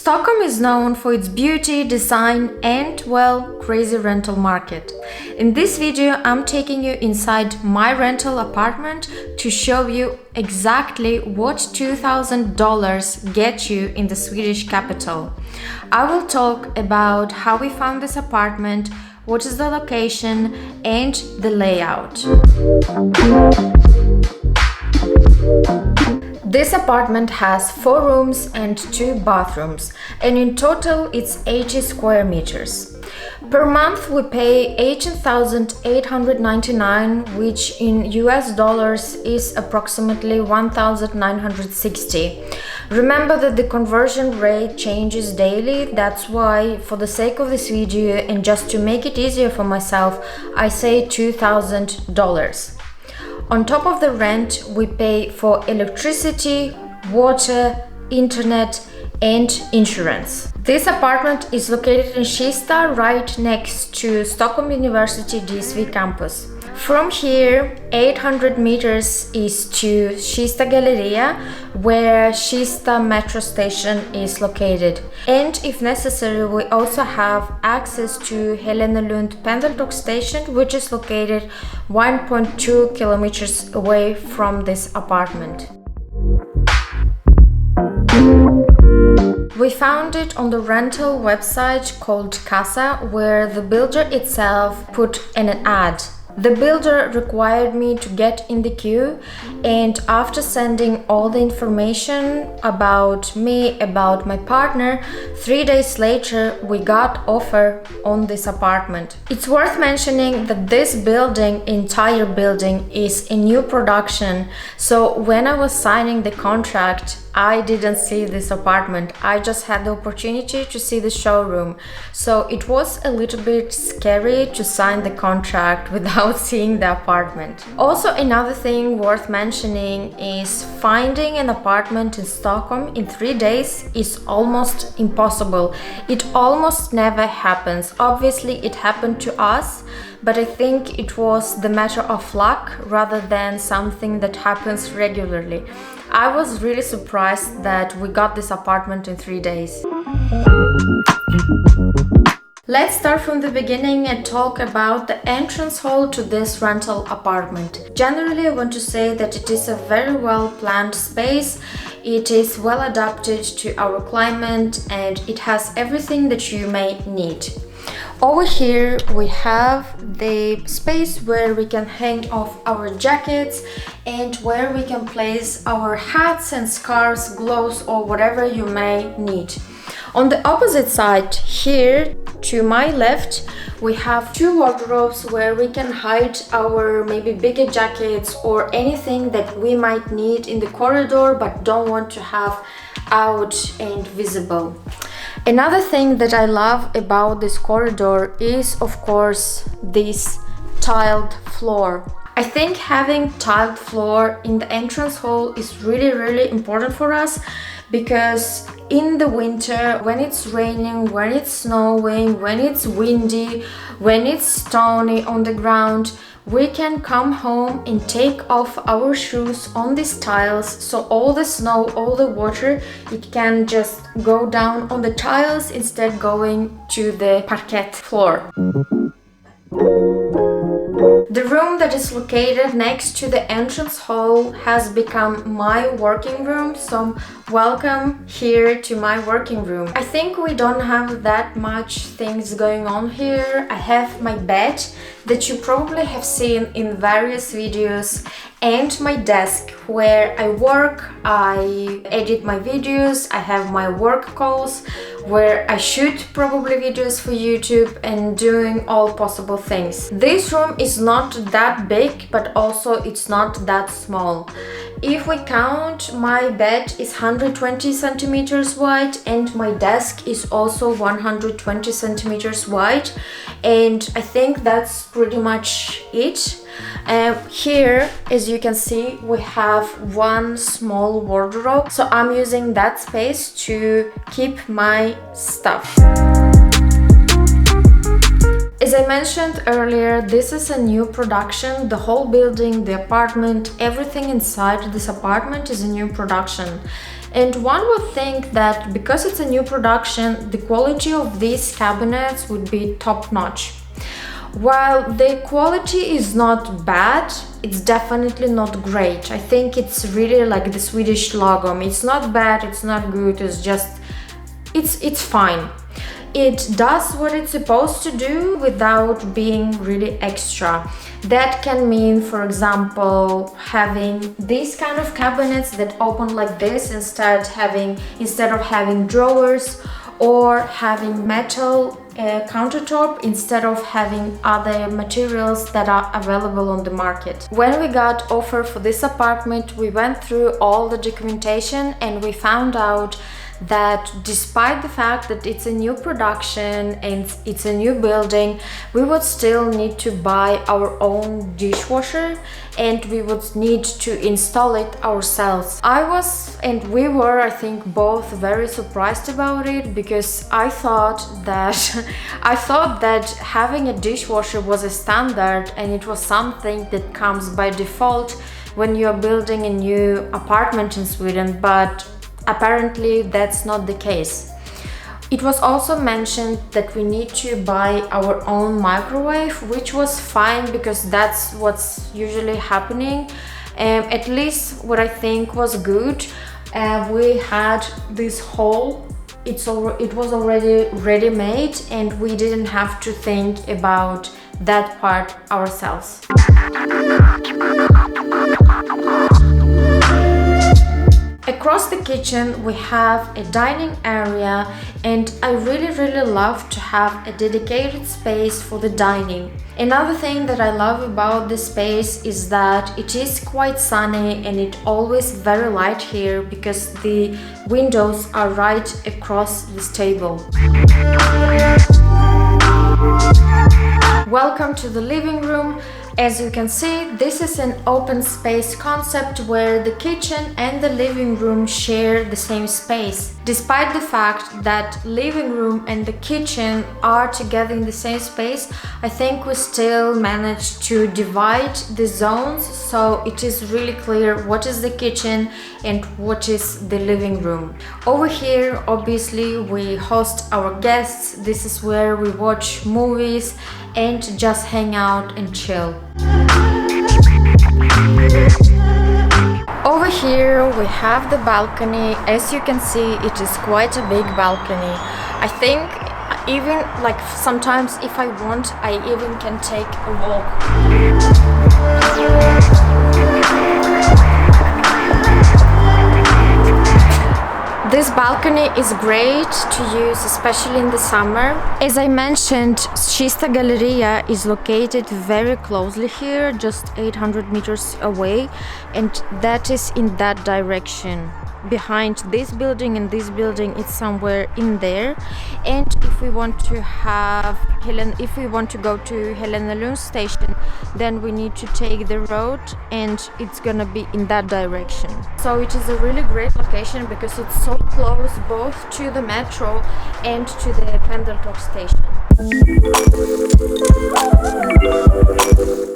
Stockholm is known for its beauty, design and, well, crazy rental market. In this video, I'm taking you inside my rental apartment to show you exactly what $2,000 get you in the Swedish capital. I will talk about how we found this apartment, what is the location and the layout. This apartment has 4 rooms and 2 bathrooms, and in total it's 80 square meters. Per month we pay $18,899, which in US dollars is approximately 1,960. Remember that the conversion rate changes daily, that's why for the sake of this video and just to make it easier for myself, I say $2,000. On top of the rent, we pay for electricity, water, internet, and insurance. This apartment is located in Kista, right next to Stockholm University DSV campus. From here, 800 meters is to Kista Galleria, where Kista metro station is located. And if necessary, we also have access to Leilaland Pendeltåg station, which is located 1.2 kilometers away from this apartment. We found it on the rental website called Casa, where the builder itself put an ad. The builder required me to get in the queue, and after sending all the information about me, about my partner, 3 days later we got offer on this apartment. It's worth mentioning that this entire building is a new production, so when I was signing the contract, I didn't see this apartment. I just had the opportunity to see the showroom. So it was a little bit scary to sign the contract without seeing the apartment. Also, another thing worth mentioning is finding an apartment in Stockholm in 3 days is almost impossible. It almost never happens. Obviously, it happened to us, but I think it was the matter of luck rather than something that happens regularly. I was really surprised that we got this apartment in 3 days. Let's start from the beginning and talk about the entrance hall to this rental apartment. Generally, I want to say that it is a very well planned space. It is well adapted to our climate and it has everything that you may need. Over here we have the space where we can hang off our jackets and where we can place our hats and scarves, gloves or whatever you may need. On the opposite side here to my left we have 2 wardrobes where we can hide our maybe bigger jackets or anything that we might need in the corridor but don't want to have out and visible. Another thing that I love about this corridor is, of course, this tiled floor. I think having tiled floor in the entrance hall is really important for us because in the winter, when it's raining, when it's snowing, when it's windy, when it's stony on the ground, we can come home and take off our shoes on these tiles, so all the snow, all the water, it can just go down on the tiles instead going to the parquet floor. The room that is located next to the entrance hall has become my working room, so welcome here to my working room. I think we don't have that much things going on here. I have my bed that you probably have seen in various videos and my desk where I work, I edit my videos, I have my work calls where I shoot probably videos for YouTube and doing all possible things. This room is not that big, but also it's not that small. If we count, my bed is 120 centimeters wide and my desk is also 120 centimeters wide, and I think that's pretty much it. Here, as you can see, we have 1 small wardrobe, so I'm using that space to keep my stuff. As I mentioned earlier, this is a new production. The whole building, the apartment, everything inside this apartment is a new production. And one would think that because it's a new production, the quality of these cabinets would be top-notch. While the quality is not bad, it's definitely not great. I think it's really like the Swedish logo. It's not bad, it's not good, it's just, it's fine. It does what it's supposed to do without being really extra. That can mean, for example, having these kind of cabinets that open like this instead of having drawers, or having metal countertop instead of having other materials that are available on the market. When we got offer for this apartment, we went through all the documentation and we found out that despite the fact that it's a new production and it's a new building, we would still need to buy our own dishwasher and we would need to install it ourselves. We were, I think, both very surprised about it, because I thought that having a dishwasher was a standard and it was something that comes by default when you're building a new apartment in Sweden, but apparently that's not the case. It was also mentioned that we need to buy our own microwave, which was fine because that's what's usually happening. At least what I think was good, we had this hole, it was already ready-made and we didn't have to think about that part ourselves. Across the kitchen we have a dining area, and I really love to have a dedicated space for the dining. Another thing that I love about this space is that it is quite sunny and it's always very light here because the windows are right across this table. Welcome to the living room. As you can see, this is an open space concept where the kitchen and the living room share the same space. Despite the fact that living room and the kitchen are together in the same space, I think we still managed to divide the zones, so it is really clear what is the kitchen and what is the living room. Over here, obviously, we host our guests. This is where we watch movies and just hang out and chill. Over here we have the balcony. As you can see, it is quite a big balcony. I think even like sometimes if I want, I even can take a walk. This balcony is great to use, especially in the summer. As I mentioned, Kista Galleria is located very closely here, just 800 meters away, and that is in that direction. Behind this building and this building, it's somewhere in there. And if we want to go to Leilaland station, then we need to take the road and it's gonna be in that direction. So it is a really great location because it's so close both to the metro and to the Pendeltåg station.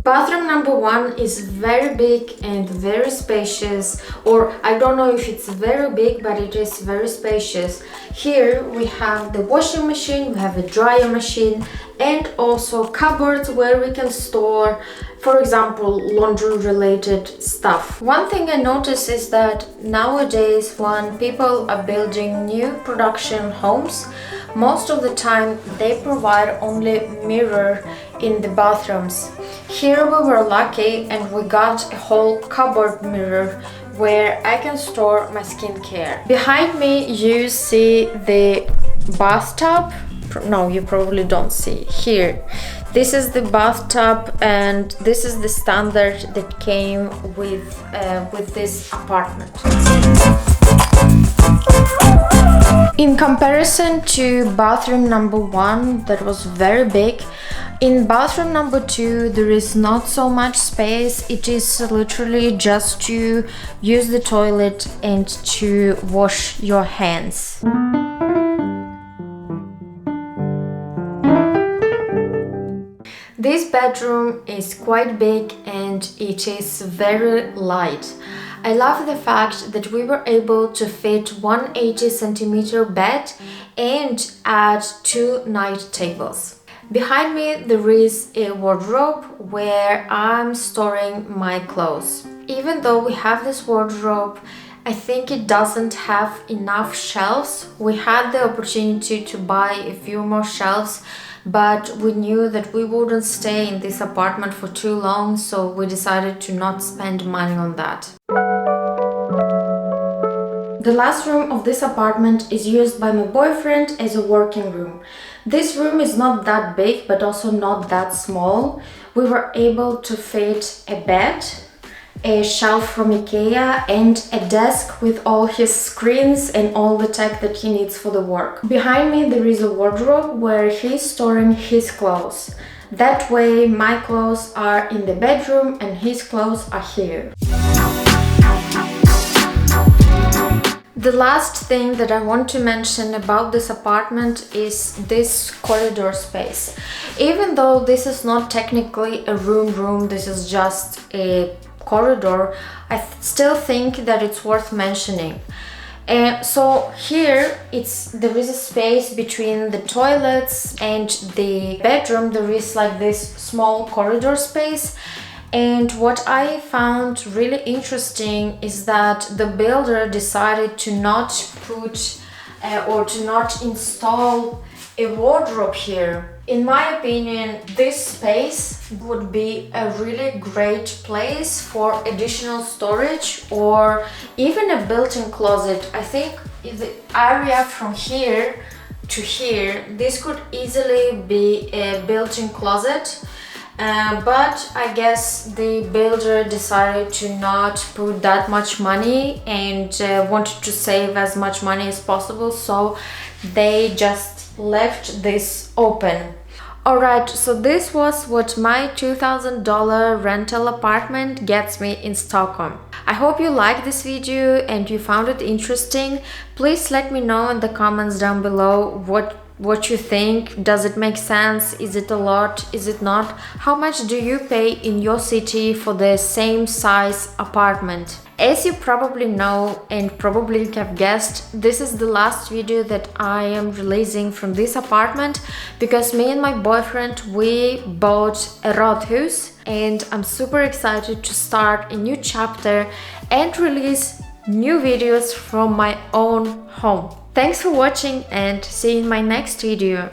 Bathroom number 1 is very big and very spacious, or I don't know if it's very big, but it is very spacious. Here we have the washing machine, we have a dryer machine, and also cupboards where we can store, for example, laundry related stuff. One thing I notice is that nowadays when people are building new production homes, most of the time they provide only mirror in the bathrooms. Here we were lucky and we got a whole cupboard mirror where I can store my skincare. Behind me you see the bathtub. No, you probably don't see. Here, this is the bathtub and this is the standard that came with this apartment. In comparison to bathroom number 1, that was very big, in bathroom number 2 there is not so much space. It is literally just to use the toilet and to wash your hands. This bedroom is quite big and it is very light. I love the fact that we were able to fit 180-centimeter bed and add 2 night tables. Behind me there is a wardrobe where I'm storing my clothes. Even though we have this wardrobe, I think it doesn't have enough shelves. We had the opportunity to buy a few more shelves, but we knew that we wouldn't stay in this apartment for too long, so we decided to not spend money on that. The last room of this apartment is used by my boyfriend as a working room. This room is not that big, but also not that small. We were able to fit a bed, a shelf from IKEA, and a desk with all his screens and all the tech that he needs for the work. Behind me there is a wardrobe where he's storing his clothes. That way my clothes are in the bedroom and his clothes are here. The last thing that I want to mention about this apartment is this corridor space. Even though this is not technically a room, this is just a corridor, I still think that it's worth mentioning. So here there is a space between the toilets and the bedroom. There is like this small corridor space. And what I found really interesting is that the builder decided to not put or to not install a wardrobe here. In my opinion, this space would be a really great place for additional storage or even a built-in closet. I think the area from here to here, this could easily be a built-in closet. But I guess the builder decided to not put that much money and wanted to save as much money as possible, so they just left this open. Alright, so this was what my $2,000 rental apartment gets me in Stockholm. I hope you liked this video and you found it interesting. Please let me know in the comments down below what you think. Does it make sense? Is it a lot? Is it not? How much do you pay in your city for the same size apartment? As you probably know and probably have guessed, this is the last video that I am releasing from this apartment because me and my boyfriend, we bought a Radhus and I'm super excited to start a new chapter and release new videos from my own home. Thanks for watching and see you in my next video.